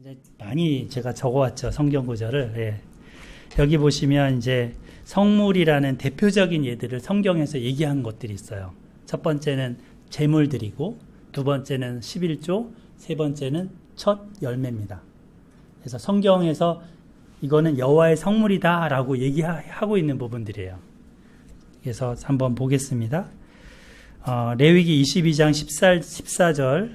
이제 많이 제가 적어왔죠. 성경 구절을. 예. 여기 보시면 이제 성물이라는 대표적인 예들을 성경에서 얘기한 것들이 있어요. 첫 번째는 제물 드리고, 두 번째는 11조, 세 번째는 첫 열매입니다. 그래서 성경에서 이거는 여호와의 성물이다라고 얘기하고 있는 부분들이에요. 그래서 한번 보겠습니다. 레위기 22장 14절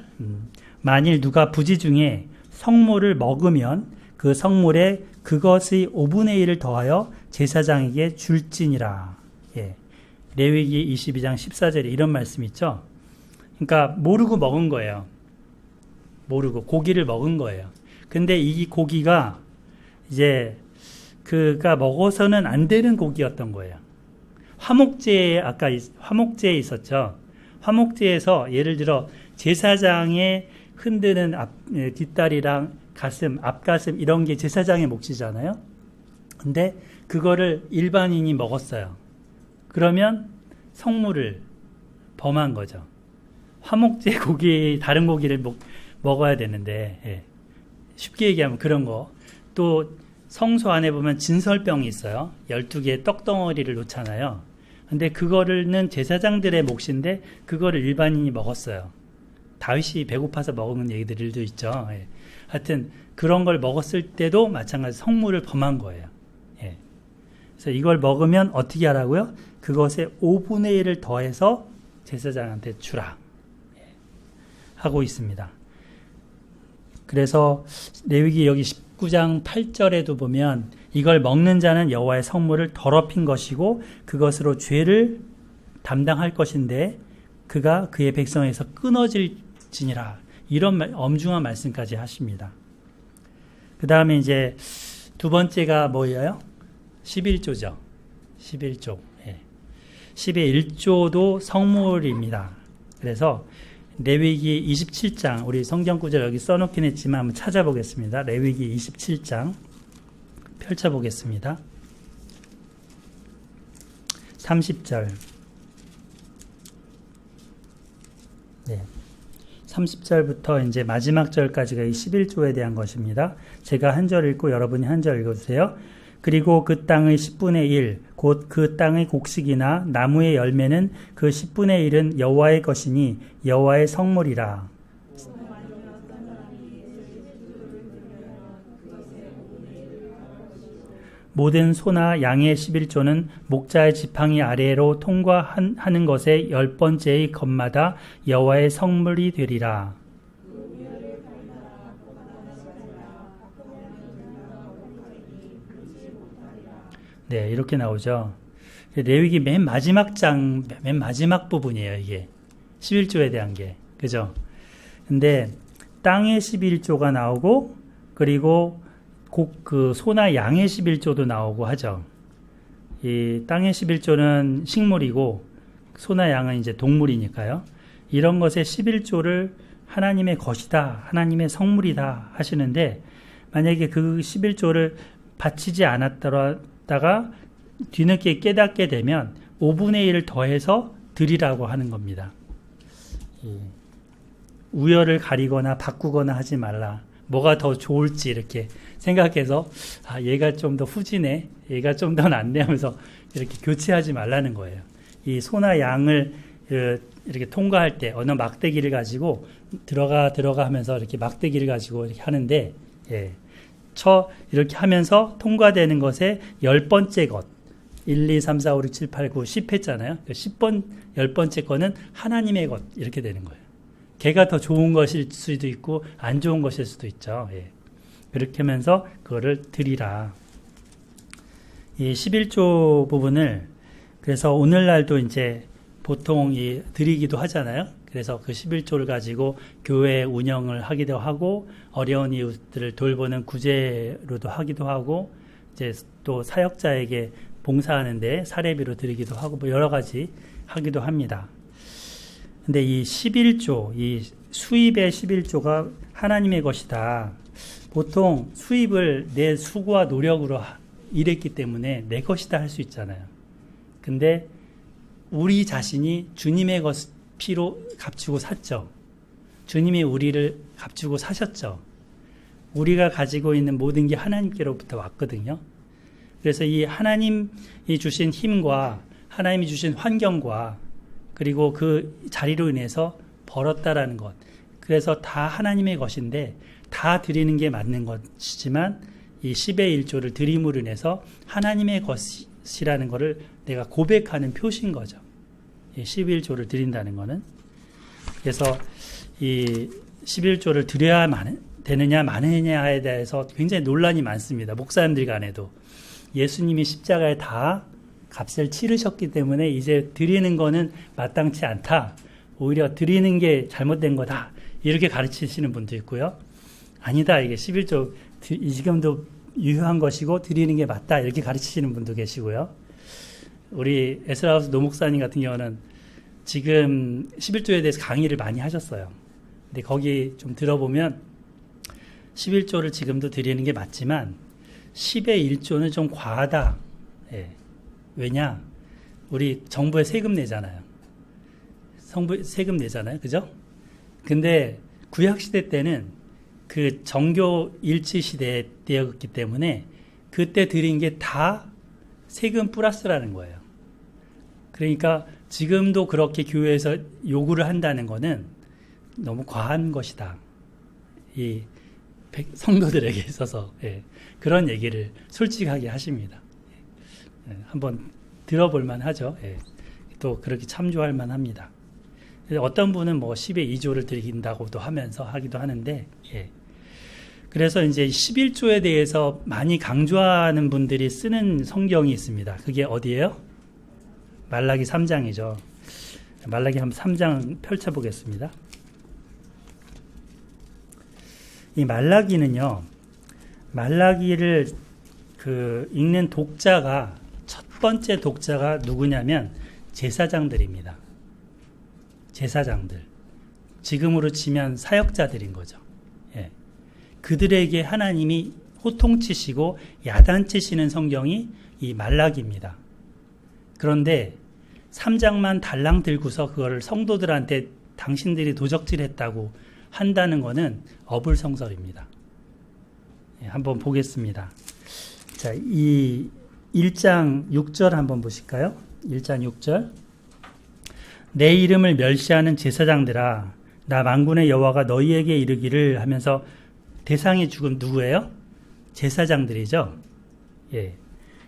만일 누가 부지 중에 성물을 먹으면 그 성물에 그것의 5분의 1을 더하여 제사장에게 줄지니라. 예. 레위기 22장 14절에 이런 말씀이 있죠. 그러니까 모르고 먹은 거예요. 모르고 고기를 먹은 거예요. 근데 이 고기가 이제 그가 먹어서는 안 되는 고기였던 거예요. 화목제에 아까 화목제에 있었죠. 화목제에서 예를 들어 제사장의 흔드는 뒷다리랑 가슴, 앞가슴 이런 게 제사장의 몫이잖아요. 근데 그거를 일반인이 먹었어요. 그러면 성물을 범한 거죠. 화목제 고기, 다른 고기를 먹어야 되는데, 예. 쉽게 얘기하면 그런 거. 또 성소 안에 보면 진설병이 있어요. 12개의 떡덩어리를 놓잖아요. 근데 그거는 제사장들의 몫인데 그거를 일반인이 먹었어요. 다윗이 배고파서 먹은 얘기들도 있죠. 예. 하여튼 그런 걸 먹었을 때도 마찬가지 성물을 범한 거예요. 예. 그래서 이걸 먹으면 어떻게 하라고요? 그것의 5분의 1을 더해서 제사장한테 주라. 예. 하고 있습니다. 그래서 레위기 여기 19장 8절에도 보면 이걸 먹는 자는 여호와의 성물을 더럽힌 것이고 그것으로 죄를 담당할 것인데 그가 그의 백성에서 끊어질지니라. 이런 엄중한 말씀까지 하십니다. 그 다음에 이제 두 번째가 뭐예요? 11조죠. 11조. 예. 10의 1조도 성물입니다. 그래서 레위기 27장, 우리 성경 구절 여기 써놓긴 했지만 한번 찾아보겠습니다. 레위기 27장 펼쳐보겠습니다. 30절. 네. 30절부터 이제 마지막 절까지가 이 11조에 대한 것입니다. 제가 한 절 읽고 여러분이 한 절 읽어주세요. 그리고 그 땅의 10분의 1, 곧 그 땅의 곡식이나 나무의 열매는 그 10분의 1은 여호와의 것이니 여호와의 성물이라. 모든 소나 양의 11조는 목자의 지팡이 아래로 통과하는 것의 10번째의 것마다 여호와의 성물이 되리라. 네, 이렇게 나오죠. 레위기 맨 마지막 장, 맨 마지막 부분이에요, 이게. 11조에 대한 게. 그죠? 근데, 땅의 11조가 나오고, 그리고 그 소나 양의 11조도 나오고 하죠. 이 땅의 11조는 식물이고, 소나 양은 이제 동물이니까요. 이런 것의 11조를 하나님의 것이다, 하나님의 성물이다 하시는데, 만약에 그 11조를 바치지 않았다가 뒤늦게 깨닫게 되면 5분의 1을 더해서 드리라고 하는 겁니다. 우열을 바꾸거나 하지 말라. 뭐가 더 좋을지 이렇게 생각해서 얘가 좀 더 후지네, 얘가 좀 더 낫네 하면서 이렇게 교체하지 말라는 거예요. 이 소나 양을 이렇게 통과할 때 어느 막대기를 가지고 들어가 하면서 이렇게 막대기를 가지고 이렇게 하는데, 예. 이렇게 하면서 통과되는 것의 10번째 것. 1, 2, 3, 4, 5, 6, 7, 8, 9, 10 했잖아요. 10번째 거는 하나님의 것. 이렇게 되는 거예요. 걔가 더 좋은 것일 수도 있고, 안 좋은 것일 수도 있죠. 예. 그렇게 하면서 그거를 드리라. 이 11조 부분을, 그래서 오늘날도 이제 보통 드리기도 하잖아요. 그래서 그 11조를 가지고 교회 운영을 하기도 하고 어려운 이웃들을 돌보는 구제로도 하기도 하고 이제 또 사역자에게 봉사하는데 사례비로 드리기도 하고 뭐 여러 가지 하기도 합니다. 근데 이 11조, 이 수입의 11조가 하나님의 것이다. 보통 수입을 내 수고와 노력으로 일했기 때문에 내 것이다 할 수 있잖아요. 근데 우리 자신이 주님의 피로 값주고 샀죠. 주님이 우리를 값주고 사셨죠. 우리가 가지고 있는 모든 게 하나님께로부터 왔거든요. 그래서 이 하나님이 주신 힘과 하나님이 주신 환경과 그리고 그 자리로 인해서 벌었다라는 것. 그래서 다 하나님의 것인데 다 드리는 게 맞는 것이지만 이 10의 1조를 드림으로 인해서 하나님의 것이라는 것을 내가 고백하는 표시인 거죠. 이 11조를 드린다는 것은. 그래서 이 11조를 드려야 되느냐 마느냐에 대해서 굉장히 논란이 많습니다. 목사님들 간에도. 예수님이 십자가에 다 값을 치르셨기 때문에 이제 드리는 거는 마땅치 않다. 오히려 드리는 게 잘못된 거다. 이렇게 가르치시는 분도 있고요. 아니다. 이게 11조 지금도 유효한 것이고 드리는 게 맞다. 이렇게 가르치시는 분도 계시고요. 우리 에스라하우스 노목사님 같은 경우는 지금 11조에 대해서 강의를 많이 하셨어요. 근데 거기 좀 들어보면 11조를 지금도 드리는 게 맞지만 10의 1조는 좀 과하다. 예. 왜냐? 우리 정부에 세금 내잖아요. 세금 내잖아요. 그죠? 근데 구약시대 때는 그 정교 일치 시대 때였기 때문에 그때 드린 게 다 세금 플러스라는 거예요. 그러니까 지금도 그렇게 교회에서 요구를 한다는 거는 너무 과한 것이다. 이 성도들에게 있어서 그런 얘기를 솔직하게 하십니다. 한번 들어볼 만하죠. 또 그렇게 참조할 만합니다. 어떤 분은 뭐 10의 2조를 드린다고도 하면서 하기도 하는데, 그래서 이제 11조에 대해서 많이 강조하는 분들이 쓰는 성경이 있습니다. 그게 어디예요? 말라기 3장이죠. 말라기 한번 3장 펼쳐보겠습니다. 이 말라기는요, 말라기를 읽는 독자가, 첫 번째 독자가 누구냐면 제사장들입니다. 제사장들. 지금으로 치면 사역자들인 거죠. 그들에게 하나님이 호통치시고 야단치시는 성경이 이 말라기입니다. 그런데 3장만 달랑 들고서 그거를 성도들한테 당신들이 도적질했다고 한다는 것은 어불성설입니다. 한번 보겠습니다. 자, 이 1장 6절 한번 보실까요? 1장 6절. 내 이름을 멸시하는 제사장들아, 나 만군의 여호와가 너희에게 이르기를 하면서 대상이 지금 누구예요? 제사장들이죠.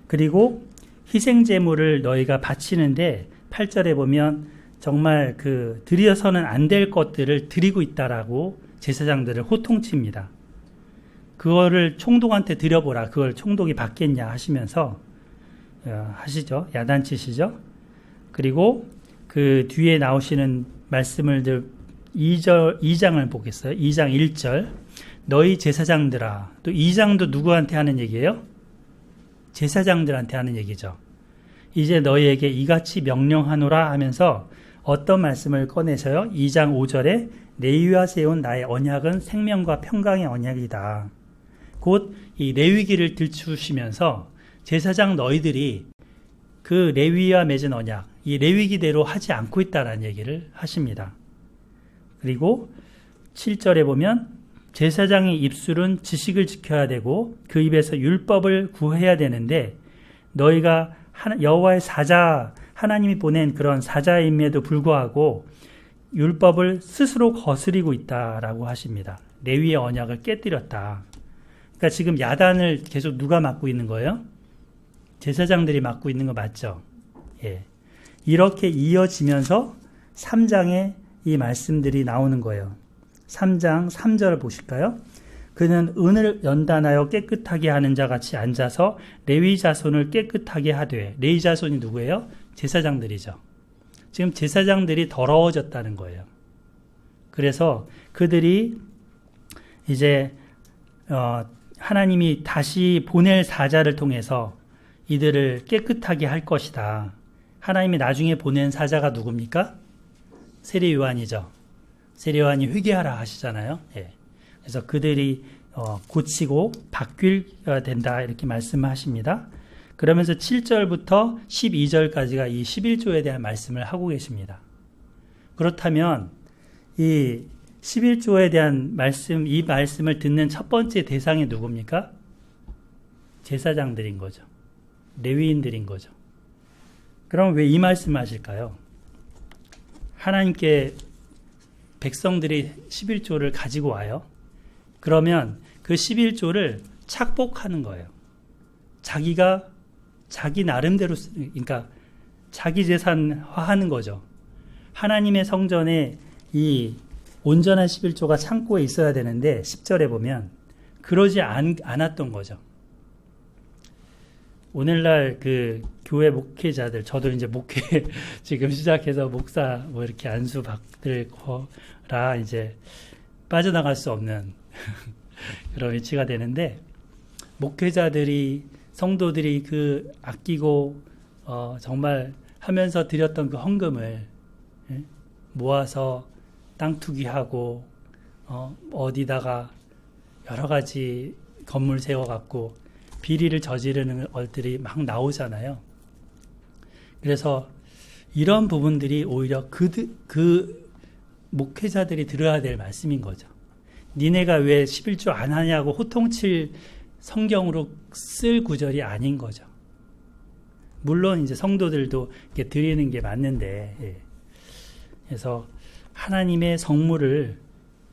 그리고 희생 제물을 너희가 바치는데 8절에 보면 정말 드려서는 안 될 것들을 드리고 있다라고 제사장들을 호통칩니다. 그거를 총독한테 드려보라. 그걸 총독이 받겠냐 하시면서 하시죠. 야단치시죠. 그리고 그 뒤에 나오시는 말씀을 2장을 보겠어요. 2장 1절. 너희 제사장들아. 또 2장도 누구한테 하는 얘기예요? 제사장들한테 하는 얘기죠. 이제 너희에게 이같이 명령하노라 하면서 어떤 말씀을 꺼내서요? 2장 5절에 레위와 세운 나의 언약은 생명과 평강의 언약이다. 곧 이 레위기를 들추시면서 제사장 너희들이 그 레위와 맺은 언약, 이 레위기대로 하지 않고 있다라는 얘기를 하십니다. 그리고 7절에 보면 제사장의 입술은 지식을 지켜야 되고 그 입에서 율법을 구해야 되는데 너희가 여호와의 사자, 하나님이 보낸 그런 사자임에도 불구하고 율법을 스스로 거스리고 있다라고 하십니다. 레위의 언약을 깨뜨렸다. 그러니까 지금 야단을 계속 누가 맡고 있는 거예요? 제사장들이 맡고 있는 거 맞죠? 이렇게 이어지면서 3장에 이 말씀들이 나오는 거예요. 3장 3절을 보실까요? 그는 은을 연단하여 깨끗하게 하는 자 같이 앉아서 레위 자손을 깨끗하게 하되, 레위 자손이 누구예요? 제사장들이죠. 지금 제사장들이 더러워졌다는 거예요. 그래서 그들이 이제 하나님이 다시 보낼 사자를 통해서 이들을 깨끗하게 할 것이다. 하나님이 나중에 보낸 사자가 누굽니까? 세례 요한이죠. 세례 요한이 회개하라 하시잖아요. 그래서 그들이 고치고 바뀌어야 된다 이렇게 말씀하십니다. 그러면서 7절부터 12절까지가 이 11조에 대한 말씀을 하고 계십니다. 그렇다면 이 11조에 대한 말씀, 이 말씀을 듣는 첫 번째 대상이 누굽니까? 제사장들인 거죠. 레위인들인 거죠. 그럼 왜 이 말씀을 하실까요? 하나님께 백성들이 11조를 가지고 와요. 그러면 그 11조를 착복하는 거예요. 자기가 자기 나름대로, 그러니까 자기 재산화하는 거죠. 하나님의 성전에 이 온전한 11조가 창고에 있어야 되는데 10절에 보면 그러지 않았던 거죠. 오늘날 그 교회 목회자들, 저도 이제 목회 지금 시작해서 목사 뭐 이렇게 안수 받을 거라 이제 빠져나갈 수 없는 그런 위치가 되는데, 목회자들이, 성도들이 그 아끼고 정말 하면서 드렸던 그 헌금을 모아서 땅 투기하고 어디다가 여러 가지 건물 세워갖고 비리를 저지르는 것들이 막 나오잖아요. 그래서 이런 부분들이 오히려 그 목회자들이 들어야 될 말씀인 거죠. 니네가 왜 11조 안 하냐고 호통칠 성경으로 쓸 구절이 아닌 거죠. 물론 이제 성도들도 이렇게 드리는 게 맞는데, 예. 그래서 하나님의 성물을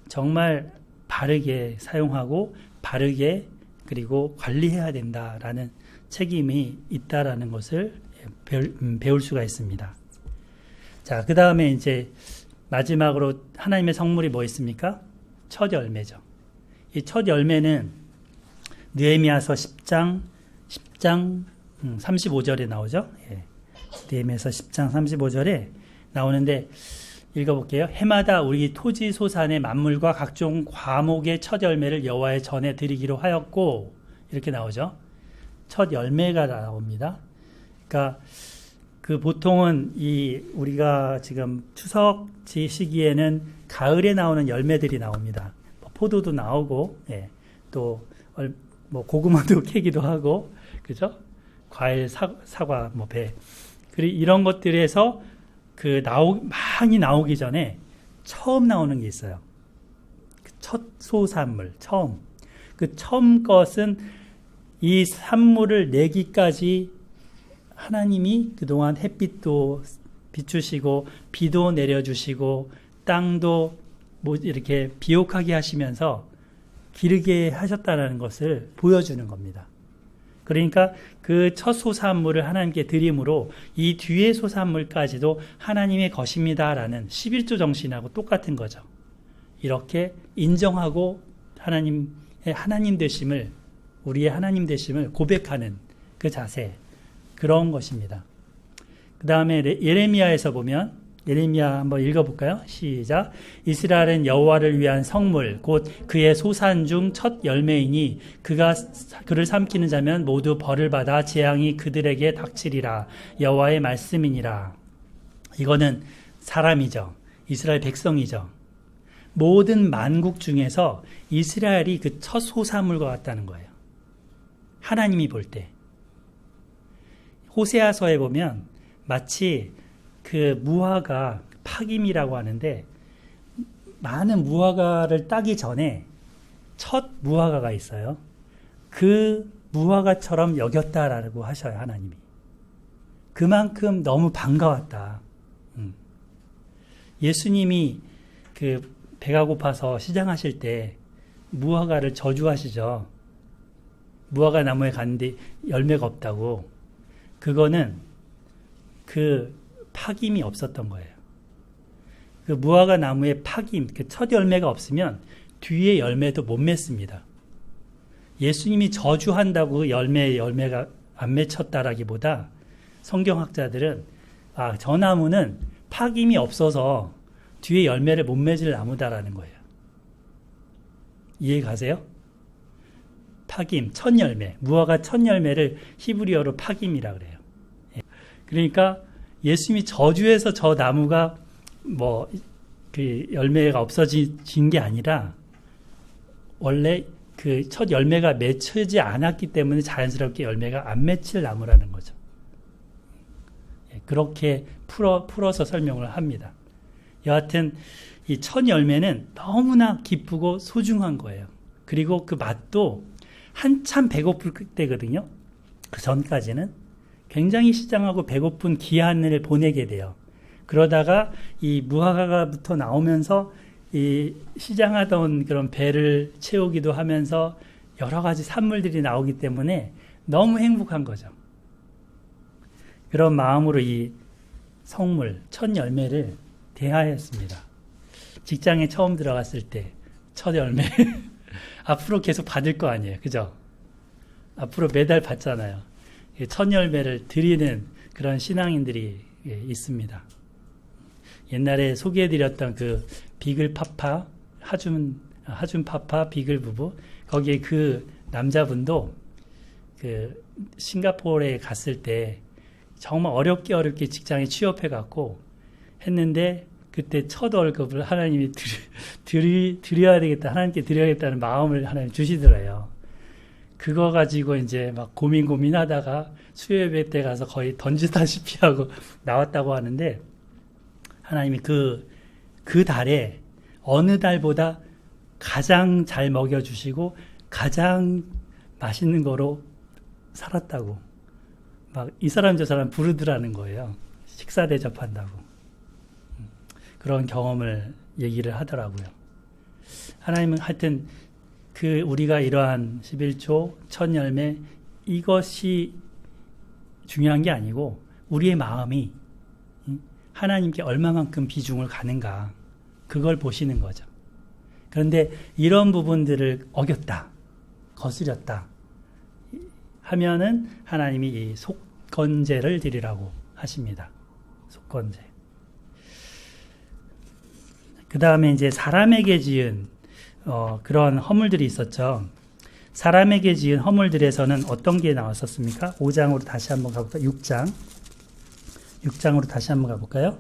정말 바르게 사용하고 바르게 그리고 관리해야 된다라는 책임이 있다라는 것을 배울 수가 있습니다. 자, 그 다음에 이제 마지막으로 하나님의 성물이 뭐 있습니까? 첫 열매죠. 이 첫 열매는 느헤미야서 10장 35절에 나오죠. 예. 느헤미야서 10장 35절에 나오는데 읽어볼게요. 해마다 우리 토지 소산의 만물과 각종 과목의 첫 열매를 여호와의 전에 드리기로 하였고, 이렇게 나오죠. 첫 열매가 나옵니다. 그러니까 그 보통은 우리가 지금 추석 시기에는 가을에 나오는 열매들이 나옵니다. 포도도 나오고, 예, 또 뭐 고구마도 캐기도 하고, 그죠? 과일, 사과, 뭐 배, 그리고 이런 것들에서 많이 나오기 전에 처음 나오는 게 있어요. 첫 소산물, 처음. 그 처음 것은 이 산물을 내기까지 하나님이 그동안 햇빛도 비추시고 비도 내려주시고 땅도 뭐 이렇게 비옥하게 하시면서 기르게 하셨다는 것을 보여주는 겁니다. 그러니까 그 첫 소산물을 하나님께 드림으로 이 뒤의 소산물까지도 하나님의 것입니다라는 11조 정신하고 똑같은 거죠. 이렇게 인정하고 하나님 되심을, 우리의 하나님 되심을 고백하는 그 자세, 그런 것입니다. 그 다음에 예레미야에서 보면, 예레미야 한번 읽어볼까요? 시작. 이스라엘은 여호와를 위한 성물 곧 그의 소산 중 첫 열매이니 그를 삼키는 자면 모두 벌을 받아 재앙이 그들에게 닥치리라. 여호와의 말씀이니라. 이거는 사람이죠. 이스라엘 백성이죠. 모든 만국 중에서 이스라엘이 그 첫 소산물과 같다는 거예요. 하나님이 볼 때. 호세아서에 보면 마치 그 무화과 파김이라고 하는데, 많은 무화과를 따기 전에 첫 무화과가 있어요. 그 무화과처럼 여겼다라고 하셔요, 하나님이. 그만큼 너무 반가웠다. 예수님이 그 배가 고파서 시장하실 때 무화과를 저주하시죠. 무화과 나무에 갔는데 열매가 없다고. 그거는 그 파김이 없었던 거예요. 그 무화과 나무에 파김, 그 첫 열매가 없으면 뒤에 열매도 못 맺습니다. 예수님이 저주한다고 열매가 안 맺혔다라기보다 성경학자들은 저 나무는 파김이 없어서 뒤에 열매를 못 맺을 나무다라는 거예요. 이해 가세요? 파김, 첫 열매, 무화과 첫 열매를 히브리어로 파김이라 그래요. 그러니까 예수님이 저주해서 저 나무가 그 열매가 없어진 게 아니라 원래 그 첫 열매가 맺히지 않았기 때문에 자연스럽게 열매가 안 맺힐 나무라는 거죠. 그렇게 풀어서 설명을 합니다. 여하튼 이 첫 열매는 너무나 기쁘고 소중한 거예요. 그리고 그 맛도 한참 배고플 때거든요. 그 전까지는 굉장히 시장하고 배고픈 기한을 보내게 돼요. 그러다가 이 무화과가부터 나오면서 이 시장하던 그런 배를 채우기도 하면서 여러 가지 산물들이 나오기 때문에 너무 행복한 거죠. 그런 마음으로 이 성물, 첫 열매를 대하였습니다. 직장에 처음 들어갔을 때 첫 열매 앞으로 계속 받을 거 아니에요. 그죠? 앞으로 매달 받잖아요. 첫 열매를 드리는 그런 신앙인들이 있습니다. 옛날에 소개해드렸던 그 비글파파, 하준파파 비글 부부, 거기에 그 남자분도 그 싱가포르에 갔을 때 정말 어렵게 직장에 취업해갖고 했는데 그때 첫 월급을 하나님이 드려야 되겠다, 하나님께 드려야겠다는 마음을 하나님 주시더래요. 그거 가지고 이제 막 고민하다가 수요예배 때 가서 거의 던지다시피 하고 나왔다고 하는데, 하나님이 그 달에 어느 달보다 가장 잘 먹여주시고 가장 맛있는 거로 살았다고 막 이 사람 저 사람 부르더라는 거예요. 식사 대접한다고. 그런 경험을 얘기를 하더라고요. 하나님은 하여튼 그 우리가 이러한 11조 첫 열매 이것이 중요한 게 아니고 우리의 마음이 하나님께 얼마만큼 비중을 가는가, 그걸 보시는 거죠. 그런데 이런 부분들을 어겼다, 거스렸다 하면은 하나님이 이 속건제를 드리라고 하십니다. 속건제. 그 다음에 이제 사람에게 지은 그런 허물들이 있었죠. 사람에게 지은 허물들에서는 어떤 게 나왔었습니까? 5장으로 다시 한번 가볼까요? 6장으로 다시 한번 가볼까요?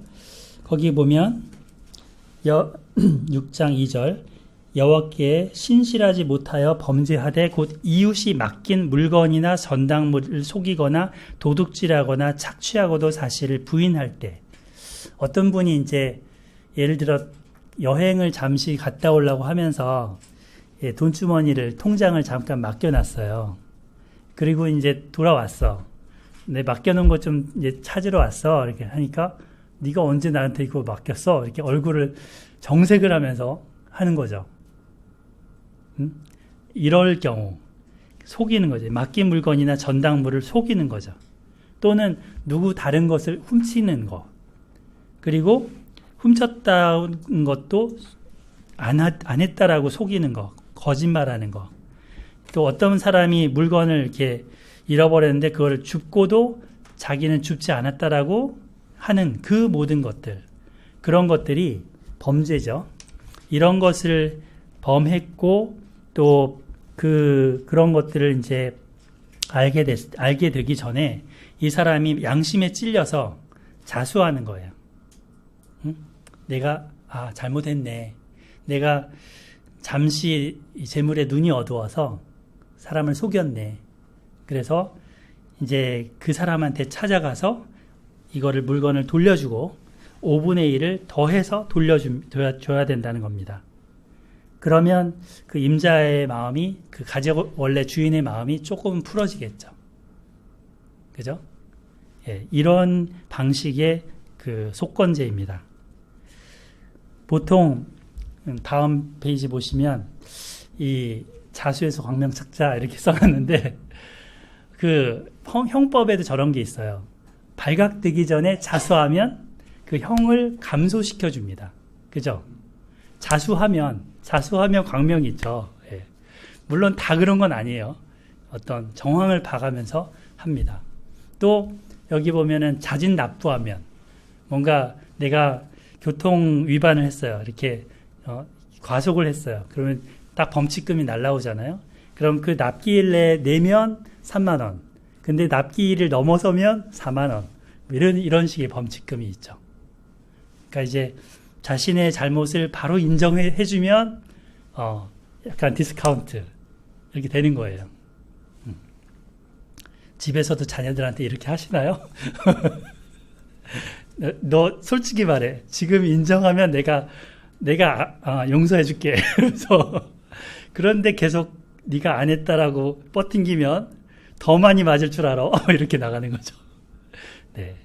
거기 보면 6장 2절, 여호와께 신실하지 못하여 범죄하되 곧 이웃이 맡긴 물건이나 전당물을 속이거나 도둑질하거나 착취하고도 사실을 부인할 때, 어떤 분이 이제 예를 들어 여행을 잠시 갔다 오려고 하면서 돈주머니를, 통장을 잠깐 맡겨놨어요. 그리고 이제 돌아왔어. 내 맡겨놓은 것 좀 이제 찾으러 왔어. 이렇게 하니까 네가 언제 나한테 이거 맡겼어? 이렇게 얼굴을 정색을 하면서 하는 거죠. 이럴 경우 속이는 거죠. 맡긴 물건이나 전당물을 속이는 거죠. 또는 누구 다른 것을 훔치는 거. 그리고 훔쳤다는 것도 안 했다라고 속이는 거, 거짓말하는 거. 또 어떤 사람이 물건을 이렇게 잃어버렸는데 그걸 줍고도 자기는 줍지 않았다라고 하는 그 모든 것들, 그런 것들이 범죄죠. 이런 것을 범했고 또 그런 것들을 이제 알게 되기 전에 이 사람이 양심에 찔려서 자수하는 거예요. 내가 잘못했네. 내가 잠시 재물에 눈이 어두워서 사람을 속였네. 그래서 이제 그 사람한테 찾아가서 이거를 물건을 돌려주고 5분의 1을 더해서 돌려줘야 된다는 겁니다. 그러면 그 임자의 마음이, 그 가족 원래 주인의 마음이 조금 풀어지겠죠. 그죠? 예, 이런 방식의 그 속건제입니다. 보통 다음 페이지 보시면 이 자수에서 광명착자 이렇게 써놨는데 그 형법에도 저런 게 있어요. 발각되기 전에 자수하면 그 형을 감소시켜 줍니다. 그죠? 자수하면 광명이 있죠. 예. 물론 다 그런 건 아니에요. 어떤 정황을 봐가면서 합니다. 또 여기 보면은 자진납부하면, 뭔가 내가 교통 위반을 했어요. 이렇게 과속을 했어요. 그러면 딱 범칙금이 날라오잖아요. 그럼 그 납기일에 내면 3만 원. 근데 납기일을 넘어서면 4만 원. 이런 식의 범칙금이 있죠. 그러니까 이제 자신의 잘못을 바로 인정해주면 약간 디스카운트 이렇게 되는 거예요. 집에서도 자녀들한테 이렇게 하시나요? 너 솔직히 말해. 지금 인정하면 내가 내가 용서해 줄게. 그래서 그런데 계속 네가 안 했다라고 뻗팅기면 더 많이 맞을 줄 알아. 이렇게 나가는 거죠. 네.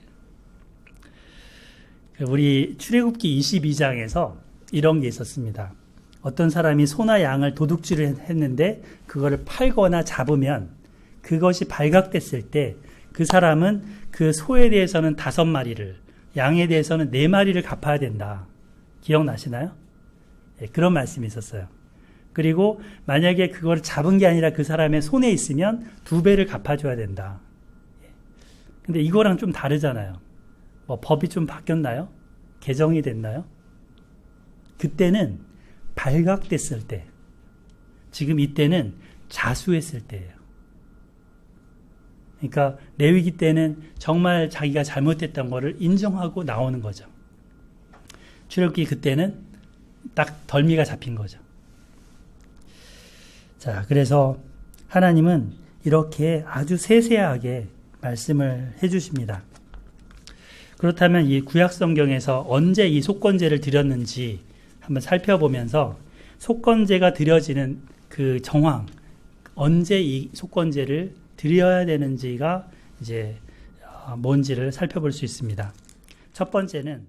우리 출애굽기 22장에서 이런 게 있었습니다. 어떤 사람이 소나 양을 도둑질을 했는데 그거를 팔거나 잡으면 그것이 발각됐을 때 그 사람은 그 소에 대해서는 5마리를, 양에 대해서는 4마리를 갚아야 된다. 기억나시나요? 네, 그런 말씀이 있었어요. 그리고 만약에 그걸 잡은 게 아니라 그 사람의 손에 있으면 2배를 갚아줘야 된다. 근데 이거랑 좀 다르잖아요. 뭐 법이 좀 바뀌었나요? 개정이 됐나요? 그때는 발각됐을 때, 지금 이때는 자수했을 때예요. 그러니까 레위기 때는 정말 자기가 잘못했던 거를 인정하고 나오는 거죠. 출애굽기 그때는 딱 덜미가 잡힌 거죠. 자, 그래서 하나님은 이렇게 아주 세세하게 말씀을 해주십니다. 그렇다면 이 구약 성경에서 언제 이 속건제를 드렸는지 한번 살펴보면서 속건제가 드려지는 그 정황, 언제 이 속건제를 드려야 되는지가 이제 뭔지를 살펴볼 수 있습니다. 첫 번째는